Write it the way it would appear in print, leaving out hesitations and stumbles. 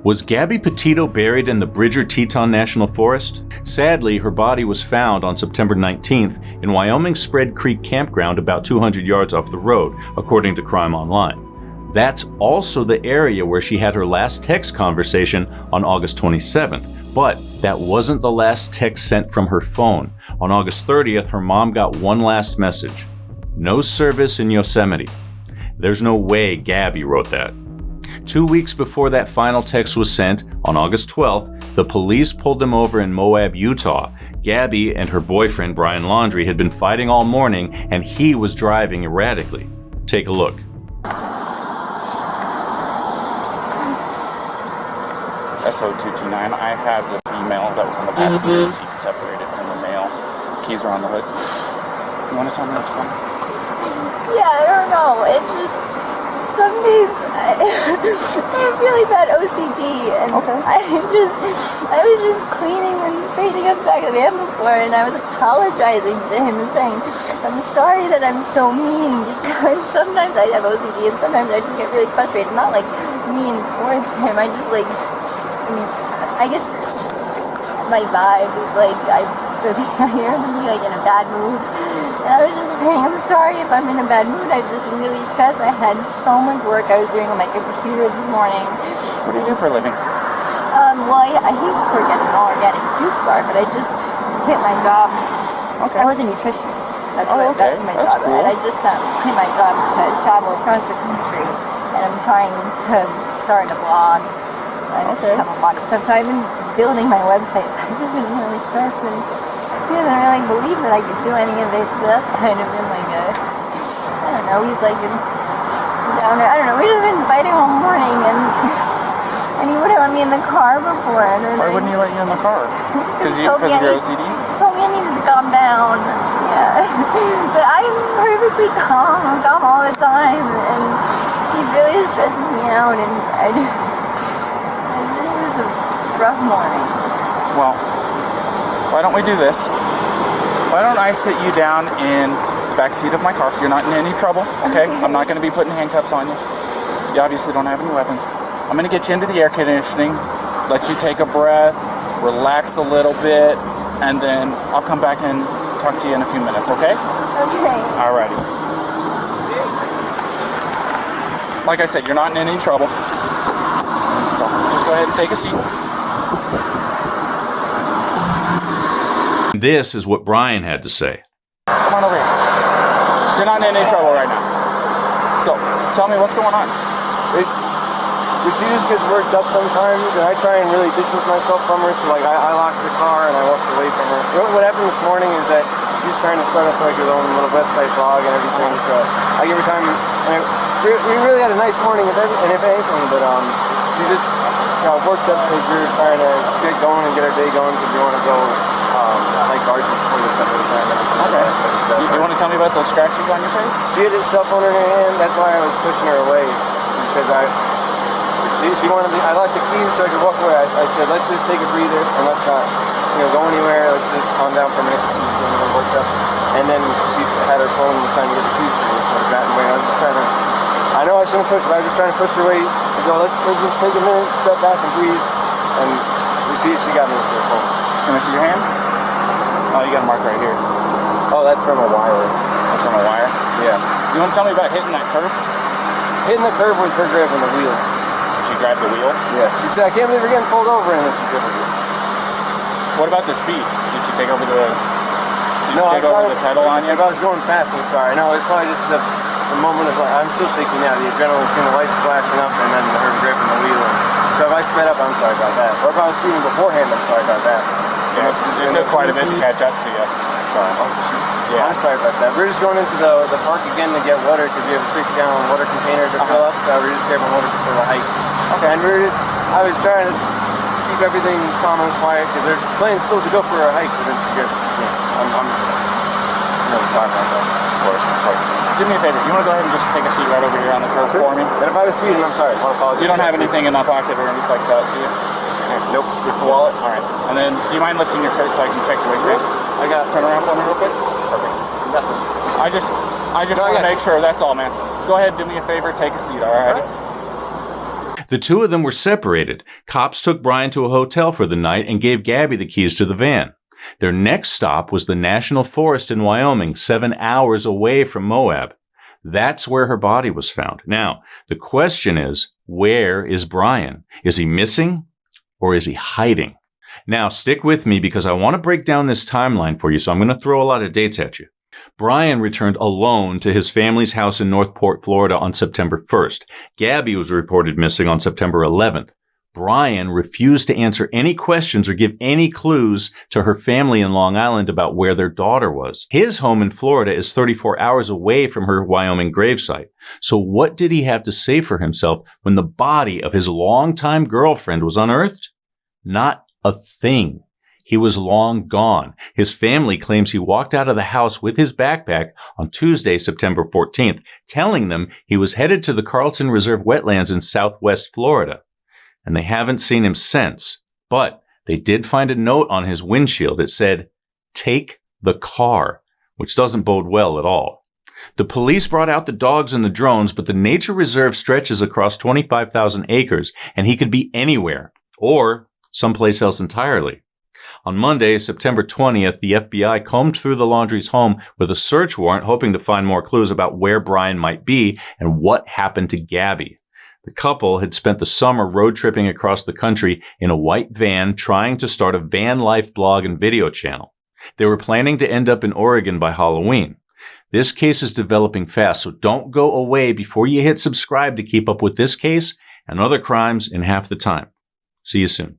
Was Gabby Petito buried in the Bridger-Teton National Forest? Sadly, her body was found on September 19th in Wyoming's Spread Creek campground about 200 yards off the road, according to Crime Online. That's also the area where she had her last text conversation on August 27th. But that wasn't the last text sent from her phone. On August 30th, her mom got one last message. No service in Yosemite. There's no way Gabby wrote that. 2 weeks before that final text was sent, on August 12th, the police pulled them over in Moab, Utah. Gabby and her boyfriend, Brian Laundrie, had been fighting all morning, and he was driving erratically. Take a look. SO229, I have the female that was in the passenger seat separated from the male. Keys are on the hood. You want to tell me what's going on? Yeah, I don't know. It's just, some days I have really bad OCD, and okay. I was just cleaning and straightening up the back of the van before, and I was apologizing to him and saying, I'm sorry that I'm so mean, because sometimes I have OCD and sometimes I just get really frustrated. Not like mean towards him, I just like, I guess my vibe is like, I hear him be like in a bad mood, and I was just saying, I'm sorry if I'm in a bad mood. I've just been really stressed. I had so much work I was doing on my computer this morning. What do you do for a living? Well, I used to work at an organic juice bar, but I just quit my job. Okay. I was a nutritionist. That was my That's job. cool. And I just quit my job to travel across the country, and I'm trying to start a blog. I have a blog and stuff. So I've been building my website, so I've just been really stressed, and he doesn't really believe that I could do any of it, so that's kind of been like a, I don't know, he's like a downer. I don't know, we've just been fighting all morning, and he wouldn't let me in the car before. And Why wouldn't he let you in the car? Because of your OCD? He told me I needed to calm down, yeah. But I'm perfectly calm. I'm calm all the time, and he really stresses me out, and this is a rough morning. Well, why don't we do this? Why don't I sit you down in the back seat of my car? You're not in any trouble, okay? I'm not going to be putting handcuffs on you. You obviously don't have any weapons. I'm going to get you into the air conditioning, let you take a breath, relax a little bit, and then I'll come back and talk to you in a few minutes, okay? Okay. Alrighty. Like I said, you're not in any trouble. So just go ahead and take a seat. This is what Brian had to say. Come on over here. You're not in any trouble right now. So, tell me what's going on. She just gets worked up sometimes, and I try and really distance myself from her, so like I lock the car and I walk away from her. What happened this morning is that she's trying to start up like her own little website blog and everything, so I give her time, and we really had a nice morning, if anything, but she just got worked up because we were trying to get going and get our day going because we want to go like arches before the second time. Okay. You want to tell me about those scratches on your face? She had a cell phone in her hand, that's why I was pushing her away, because she wanted me, I locked the keys so I could walk away. I said, let's just take a breather and let's not, go anywhere. Let's just calm down for a minute because she was getting a little worked up. And then she had her phone and was trying to get the keys for me, so I got in the way. I was just trying to, I know I shouldn't push, but I was just trying to push her away to go, let's just take a minute, step back and breathe. And she got me with her phone. Can I see your hand? Oh, you got a mark right here. Oh, that's from a wire. That's from a wire? Yeah. You want to tell me about hitting that curb? Hitting the curb was her grabbing the wheel. She grabbed the wheel? Yeah. She said, I can't believe we're getting pulled over, and then she grabbed the wheel. What about the speed? Did she take over the... No, I take over the pedal on you? If I was going fast, I'm sorry. No, it's probably just the moment of, I'm still shaking now. The adrenaline, seeing the lights flashing up, and then her grabbing the wheel. So if I sped up, I'm sorry about that. Or if I was speeding beforehand, I'm sorry about that. Yeah, it took quite a bit to catch up to you. So, yeah. I'm sorry about that. We're just going into the park again to get water because we have a 6-gallon water container to fill up. So we're just grabbing water for the hike. Okay. And I was trying to keep everything calm and quiet because there's plans still to go for a hike. But I'm really sorry about that. Of course. Do me a favor. You want to go ahead and just take a seat right over here on the curb for me? And if I was speeding, I'm sorry. I apologize. You don't have anything in that pocket or anything like that, do you? Nope. Just the wallet? All right. And then, do you mind lifting your shirt so I can check your waistband? I got it. Turn around for me real quick. Perfect. I just want to make sure. That's all, man. Go ahead, do me a favor. Take a seat, all right? The two of them were separated. Cops took Brian to a hotel for the night and gave Gabby the keys to the van. Their next stop was the National Forest in Wyoming, 7 hours away from Moab. That's where her body was found. Now, the question is, where is Brian? Is he missing or is he hiding? Now, stick with me because I want to break down this timeline for you, so I'm going to throw a lot of dates at you. Brian returned alone to his family's house in Northport, Florida on September 1st. Gabby was reported missing on September 11th. Brian refused to answer any questions or give any clues to her family in Long Island about where their daughter was. His home in Florida is 34 hours away from her Wyoming gravesite. So what did he have to say for himself when the body of his longtime girlfriend was unearthed? Not a thing. He was long gone. His family claims he walked out of the house with his backpack on Tuesday, September 14th, telling them he was headed to the Carlton Reserve wetlands in southwest Florida. And they haven't seen him since. But they did find a note on his windshield that said, "Take the car," which doesn't bode well at all. The police brought out the dogs and the drones, but the nature reserve stretches across 25,000 acres, and he could be anywhere, or someplace else entirely. On Monday, September 20th, the FBI combed through the Laundrie's home with a search warrant, hoping to find more clues about where Brian might be and what happened to Gabby. The couple had spent the summer road tripping across the country in a white van, trying to start a van life blog and video channel. They were planning to end up in Oregon by Halloween. This case is developing fast, so don't go away before you hit subscribe to keep up with this case and other crimes in half the time. See you soon.